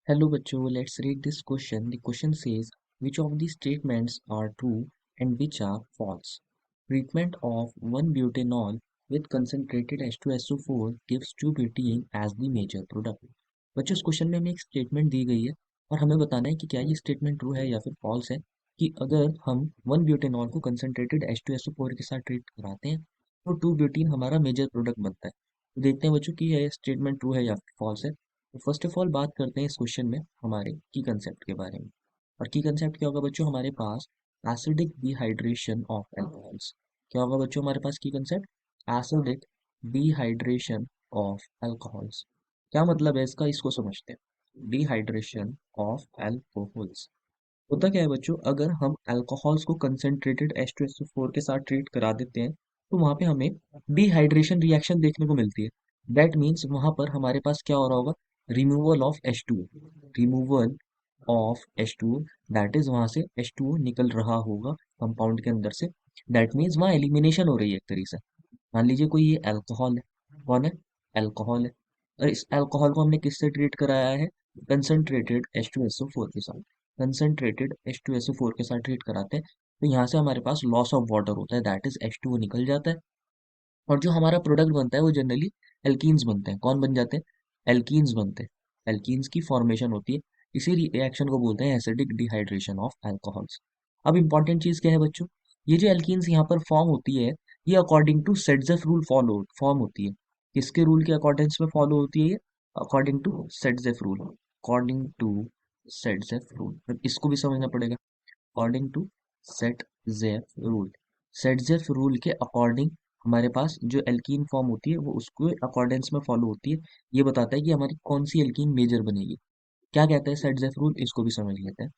Hello बच्चों, let's read this question. The question says, which of these statements are true and which are false? Treatment of 1-butanol with concentrated H2SO4 gives 2-butene as the major product. बच्चों इस question में हमें एक statement दी गई है और हमें बताना है कि क्या ये स्टेटमेंट ट्रू है या फिर फॉल्स है कि अगर हम 1-ब्यूटेनॉल को कंसनट्रेटेड H2SO4 के साथ ट्रीट कराते हैं तो 2-ब्यूटीन हमारा मेजर प्रोडक्ट बनता है। तो देखते हैं बच्चों कि यह स्टेटमेंट ट्रू है या फिर फॉल्स है। तो फर्स्ट ऑफ ऑल बात करते हैं इस क्वेश्चन में हमारे की कंसेप्ट के बारे में। और की कंसेप्ट क्या होगा बच्चों, हमारे पास एसिडिक डिहाइड्रेशन ऑफ एल्कोहल्स। क्या होगा बच्चों हमारे पास की concept? Acidic dehydration of alcohols. क्या मतलब है इसका, इसको समझते हैं। डिहाइड्रेशन ऑफ एल्कोहल्स होता क्या है बच्चों, अगर हम अल्कोहल्स को कंसेंट्रेटेड H2SO4 के साथ ट्रीट करा देते हैं तो वहां पे हमें डिहाइड्रेशन रिएक्शन देखने को मिलती है। दैट मीन्स वहां पर हमारे पास क्या हो रहा होगा, removal of H2, removal of H2, that is वहां से H2 निकल रहा होगा कंपाउंड के अंदर से। दैट मीन्स वहां एलिमिनेशन हो रही है एक तरीके से। मान लीजिए कोई ये अल्कोहल है, कौन है? अल्कोहल है। और इस अल्कोहल को हमने किससे ट्रीट कराया है? कंसनट्रेटेड H2SO4 के साथ। कंसनट्रेटेड H2SO4 के साथ ट्रीट कराते हैं तो यहाँ से हमारे पास लॉस ऑफ वाटर होता है, दैट इज H2O निकल जाता है। और जो हमारा प्रोडक्ट बनता है वो जनरली एल्कीन्स बनते हैं। कौन बन जाते हैं? एल्कीन्स बनते हैं। एल्कीन्स की फॉर्मेशन होती है। इसी रिएक्शन को बोलते हैं एसिडिक डिहाइड्रेशन ऑफ अल्कोहल्स। अब इंपॉर्टेंट चीज क्या है बच्चों, ये जो एल्कीन्स यहाँ पर फॉर्म होती है ये अकॉर्डिंग टू सेडजेफ रूल फॉलो फॉर्म होती है। किसके रूल के अकॉर्डेंस में फॉलो होती है ये? अकॉर्डिंग टू सेडजेफ रूल। अकॉर्डिंग टू सेडजेफ रूल, इसको भी समझना पड़ेगा। अकॉर्डिंग टू सेट जेफ रूल। सेट जेफ रूल के अकॉर्डिंग हमारे पास जो एल्कीन फॉर्म होती है वो उसको अकॉर्डेंस में फॉलो होती है। ये बताता है कि हमारी कौन सी एल्कीन मेजर बनेगी। क्या कहता है सेट जेफ रूल, इसको भी समझ लेते हैं।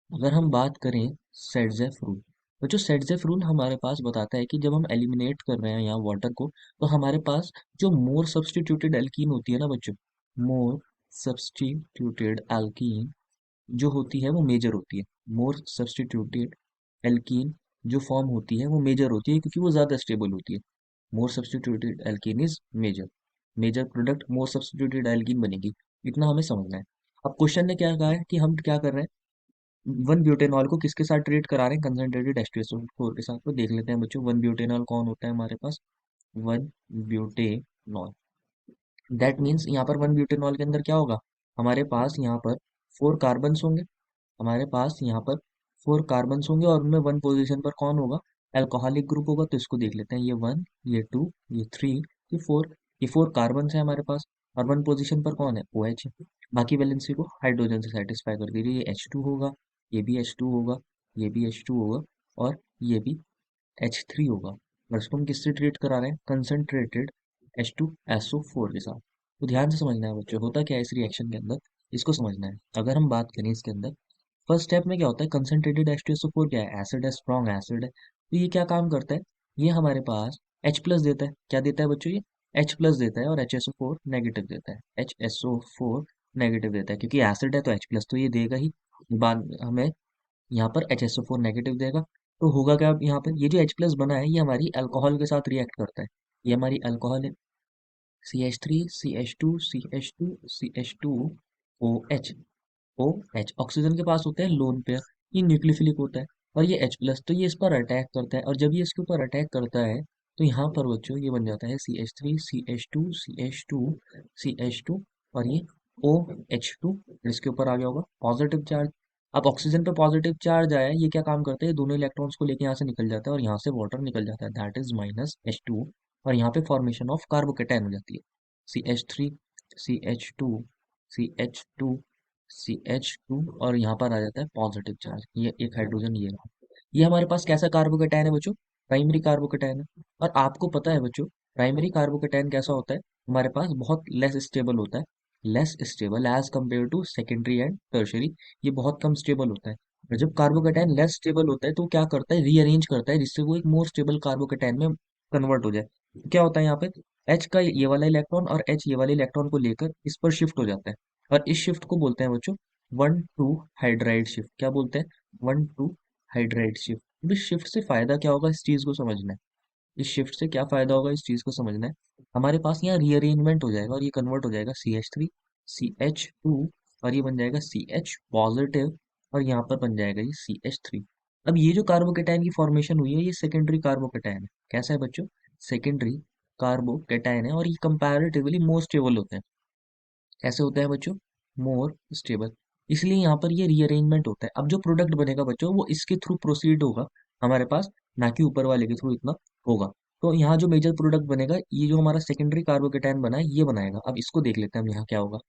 अगर हम बात करें सेट जेफ रूल, तो जो सेट जेफ रूल हमारे पास बताता है कि जब हम एलिमिनेट कर रहे हैं यहाँ वाटर को तो हमारे पास जो मोर सब्स्टिट्यूटेड एल्कीन होती है ना बच्चों, मोर सब्स्टिट्यूटेड एल्कीन जो होती है वो मेजर होती है। मोर सब्स्टिट्यूटेड एल्कीन जो फॉर्म होती है वो मेजर होती है क्योंकि वो ज्यादा स्टेबल होती है। More substituted alkene is major. Major product more substituted alkene बनेगी। इतना हमें समझना है। अब क्वेश्चन ने क्या कहा है कि हम क्या कर रहे हैं, 1-ब्यूटेनॉल को किसके साथ ट्रीट करा रहे हैं? कंसनट्रेटेड H2SO4 के साथ। तो देख लेते हैं बच्चों 1-ब्यूटेनॉल कौन होता है हमारे पास। 1-ब्यूटेनॉल, दैट मीन्स यहाँ पर 1-ब्यूटेनॉल के अंदर क्या होगा, हमारे पास यहाँ पर 4 कार्बन्स होंगे। हमारे पास यहाँ पर 4 कार्बन्स होंगे और उनमें 1 पोजीशन पर कौन होगा? अल्कोहलिक ग्रुप होगा। तो इसको देख लेते हैं, ये 1, ये 2, ये 3, ये 4। ये 4 कार्बन्स है हमारे पास और 1 पोजीशन पर कौन है? OH है। बाकी वैलेंसी को हाइड्रोजन से सेटिस्फाई कर दीजिए। ये H2 होगा, ये भी H2 होगा, ये भी H2 होगा और ये भी H3 होगा। और इसको हम किससे ट्रीट करा रहे हैं? कंसनट्रेटेड H2SO4 के साथ। तो ध्यान से समझना है बच्चों, होता क्या है इस रिएक्शन के अंदर, इसको समझना है। अगर हम बात करें इसके अंदर, फर्स्ट स्टेप में क्या होता है, कंसनट्रेटेड H2SO4 क्या है? एसिड है, स्ट्रॉन्ग एसिड है। तो ये क्या काम करता है, ये हमारे पास H प्लस देता है। क्या देता है बच्चों? ये H प्लस देता है और HSO4 नेगेटिव देता है। HSO4 नेगेटिव देता है क्योंकि एसिड है तो H प्लस तो ये देगा ही। बाद हमें यहाँ पर HSO4 नेगेटिव देगा। तो होगा क्या, अब यहाँ पर ये जो H प्लस बना है ये हमारी अल्कोहल के साथ रिएक्ट करता है। ये हमारी अल्कोहल है, CH3 CH2 CH2 CH2 OH। OH oxygen के पास होता है लोन पेयर, ये न्यूक्लियोफिलिक होता है। और ये H प्लस तो ये इस पर अटैक करता है और जब ये इसके ऊपर अटैक करता है तो यहाँ पर बच्चों ये बन जाता है CH3 CH2 CH2 CH2 और ये OH2। इसके ऊपर आ गया होगा पॉजिटिव चार्ज। अब ऑक्सीजन पे पॉजिटिव चार्ज आया है, ये क्या काम करता है, दोनों इलेक्ट्रॉन्स को लेके यहाँ से निकल जाता है और यहाँ से वाटर निकल जाता है, दैट इज -H2। और यहाँ पे फॉर्मेशन ऑफ कार्बोकेटाइन हो जाती है, CH3 CH2 CH2 CH2 और यहाँ पर आ जाता है पॉजिटिव चार्ज, ये एक हाइड्रोजन ये रहा। ये हमारे पास कैसा कार्बोकेटाइन है बच्चों? प्राइमरी कार्बोकेटाइन है। और आपको पता है बच्चों प्राइमरी कार्बोकेटाइन कैसा होता है, हमारे पास बहुत लेस स्टेबल होता है। Less stable as compare to secondary and tertiary, ये बहुत कम स्टेबल होता है। और जब कार्बोकेटाइन लेस स्टेबल होता है तो क्या करता है, रीअरेंज करता है जिससे वो एक मोर स्टेबल कार्बोकेटाइन में कन्वर्ट हो जाए। तो क्या होता है यहाँ पे, H का ये वाला इलेक्ट्रॉन और H ये वाले इलेक्ट्रॉन को लेकर इस पर शिफ्ट हो जाता है। और इस शिफ्ट को बोलते हैं बच्चों 1,2 हाइड्राइड शिफ्ट। क्या बोलते हैं? 1,2 हाइड्राइड शिफ्ट। इस शिफ्ट से फायदा क्या होगा, इस चीज को समझना है। इस शिफ्ट से क्या फायदा होगा, इस चीज को समझना है। हमारे पास यहाँ रीअरेंजमेंट हो जाएगा और ये कन्वर्ट हो जाएगा CH3 CH2 और ये बन जाएगा CH पॉजिटिव, और यहाँ पर बन जाएगा ये CH3। अब ये जो कार्बोकेटाइन की फॉर्मेशन हुई है ये सेकेंडरी कार्बोकेटाइन है। कैसा है बच्चों? सेकेंडरी कार्बोकेटाइन है, और ये कंपैरेटिवली मोर स्टेबल होते हैं। कैसे होते हैं बच्चों? More stable. इसलिए यहाँ पर ये रीअरेंजमेंट होता है। अब जो प्रोडक्ट बनेगा बच्चों वो इसके थ्रू प्रोसीड होगा हमारे पास, ना कि ऊपर वाले के थ्रू इतना होगा। तो यहाँ जो मेजर प्रोडक्ट बनेगा ये जो हमारा सेकेंडरी कार्बोकेटाइन बना है ये बनाएगा। अब इसको देख लेते हैं हम यहाँ क्या होगा।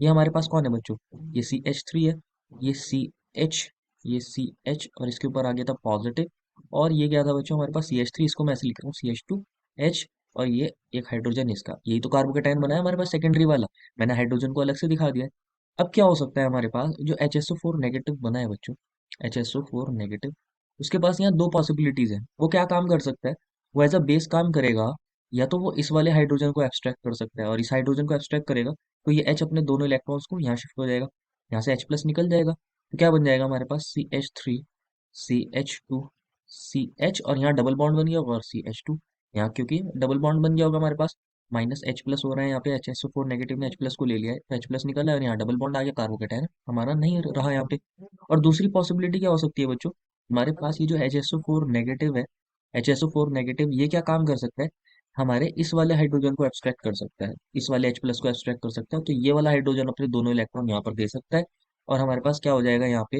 ये हमारे पास कौन है बच्चों? ये CH3 है, ये CH, ये CH, और इसके ऊपर आ गया था पॉजिटिव। और ये क्या था बच्चों हमारे पास? CH3, इसको मैं ऐसे लिख रहा हूँ CH2H, और ये एक हाइड्रोजन इसका, यही तो कार्बोकेटाइन बना है हमारे पास सेकेंडरी वाला। मैंने हाइड्रोजन को अलग से दिखा दिया है। अब क्या हो सकता है हमारे पास? जो HSO4 नेगेटिव बना है बच्चों, HSO4 नेगेटिव, उसके पास यहाँ दो पॉसिबिलिटीज है। वो क्या काम कर सकता है? वो एज अ बेस काम करेगा, या तो वो इस वाले हाइड्रोजन को एब्स्ट्रैक्ट कर सकता है, और इस हाइड्रोजन को एब्स्ट्रैक्ट करेगा तो ये H अपने दोनों इलेक्ट्रॉन्स को यहाँ शिफ्ट हो जाएगा, यहाँ से H प्लस निकल जाएगा। तो क्या बन जाएगा हमारे पास? CH3, CH2, CH, और यहाँ डबल बॉन्ड बन गया होगा, और CH2। यहाँ क्योंकि डबल बॉन्ड बन गया होगा हमारे पास, माइनस H प्लस हो रहा है यहाँ पे, HSO4 नेगेटिव ने H प्लस को ले लिया है तो H प्लस निकला है, और यहाँ डबल बॉन्ड आ गया, कार्बोकेटाइन हमारा नहीं रहा यहाँ पे। और दूसरी पॉसिबिलिटी क्या हो सकती है बच्चों? हमारे पास ये जो HSO4 नेगेटिव है, HSO4 नेगेटिव ये क्या काम कर सकता है? हमारे इस वाले हाइड्रोजन को एब्स्ट्रैक्ट कर सकता है, इस वाले H प्लस को एब्स्ट्रैक्ट कर सकता है, तो ये वाला हाइड्रोजन अपने दोनों इलेक्ट्रॉन यहाँ पर दे सकता है। और हमारे पास क्या हो जाएगा यहाँ पे?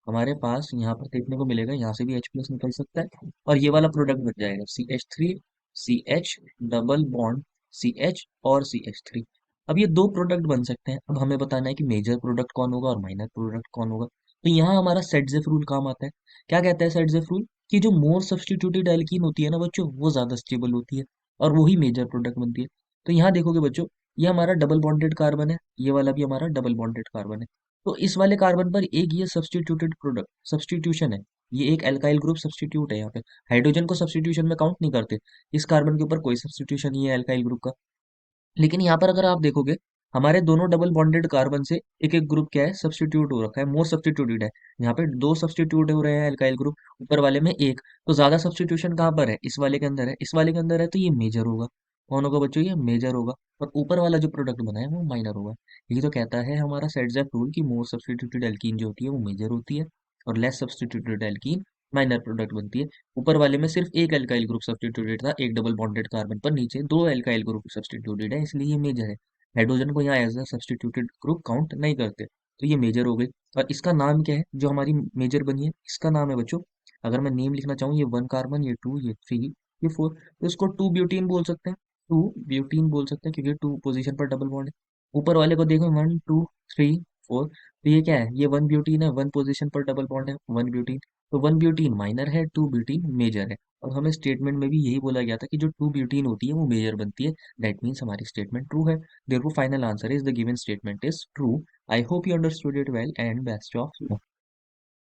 हमारे पास यहाँ पर देखने को मिलेगा, यहाँ से भी H प्लस निकल सकता है, और ये वाला प्रोडक्ट बन जाएगा CH3, CH, double bond CH, और CH3। अब ये दो प्रोडक्ट बन सकते हैं। अब हमें बताना है कि मेजर प्रोडक्ट कौन होगा और माइनर प्रोडक्ट कौन होगा। तो यहाँ हमारा सेटजेफ रूल काम आता है। क्या कहता है सेटजेफ रूल? कि जो मोर सब्स्टिट्यूटेड एल्कीन होती है ना बच्चों, वो ज्यादा स्टेबल होती है, और वही मेजर प्रोडक्ट बनती है। तो यहाँ देखोगे बच्चों, ये हमारा डबल बॉन्डेड कार्बन है, ये वाला भी हमारा डबल बॉन्डेड कार्बन है। तो इस वाले कार्बन पर एक ये सब्स्टिट्यूटेड प्रोडक्ट सब्स्टिट्यूशन है, ये एक एल्काइल ग्रुप सब्स्टिट्यूट है यहाँ पे। हाइड्रोजन को सब्स्टिट्यूशन में काउंट नहीं करते, इस कार्बन के ऊपर कोई सब्स्टिट्यूशन नहीं है एल्काइल ग्रुप का। लेकिन यहाँ पर अगर आप देखोगे, हमारे दोनों डबल बॉन्डेड कार्बन से एक एक ग्रुप क्या है? सब्स्टिट्यूट हो रखा है, मोर सब्स्टिट्यूटेड है। यहाँ पे दो सब्स्टिट्यूट हो रहे हैं एल्काइल ग्रुप, ऊपर वाले में एक। तो ज्यादा सब्स्टिट्यूशन कहाँ पर है? इस वाले के अंदर है, इस वाले के अंदर है, तो ये मेजर होगा। कौन होगा बच्चों? ये मेजर होगा। और ऊपर वाला जो प्रोडक्ट बना है वो माइनर होगा। यही तो कहता है हमारा सेटजेफ रूल की मोर सब्स्टिट्यूटेड एल्कीन जो होती है वो मेजर होती है, और less substituted alkene minor product बनती है। ऊपर वाले में सिर्फ एक एल्काइल ग्रुप सब्स्टिट्यूटेड था, एक डबल बॉन्डेड कार्बन पर, नीचे दो एल्काइल ग्रुप सब्स्टिट्यूटेड है, इसलिए ये मेजर है। हाइड्रोजन को यहाँ as a substituted group count नहीं करते, तो ये मेजर हो गई। और इसका नाम क्या है जो हमारी मेजर बनी है? इसका नाम है बच्चों, अगर मैं नेम लिखना चाहूँ, ये 1 कार्बन, ये 2, ये 3, ये 4, तो इसको 2 ब्यूटीन बोल सकते हैं। 2 ब्यूटीन बोल सकते हैं, क्योंकि 2 पोजीशन पर डबल बॉन्ड है। ऊपर वाले को देखो, 1 2 3 4, तो ये क्या है? ये 1 ब्यूटीन है, 1 पोजीशन पर डबल बॉन्ड है, 1 ब्यूटीन। तो 1 ब्यूटीन माइनर है, 2 ब्यूटीन मेजर है। और हमें स्टेटमेंट में भी यही बोला गया था कि जो 2 ब्यूटीन होती है वो मेजर बनती है। दैट मीन्स हमारी स्टेटमेंट ट्रू है। Therefore, final answer is the given statement is true. I hope you understood it well, and best of luck.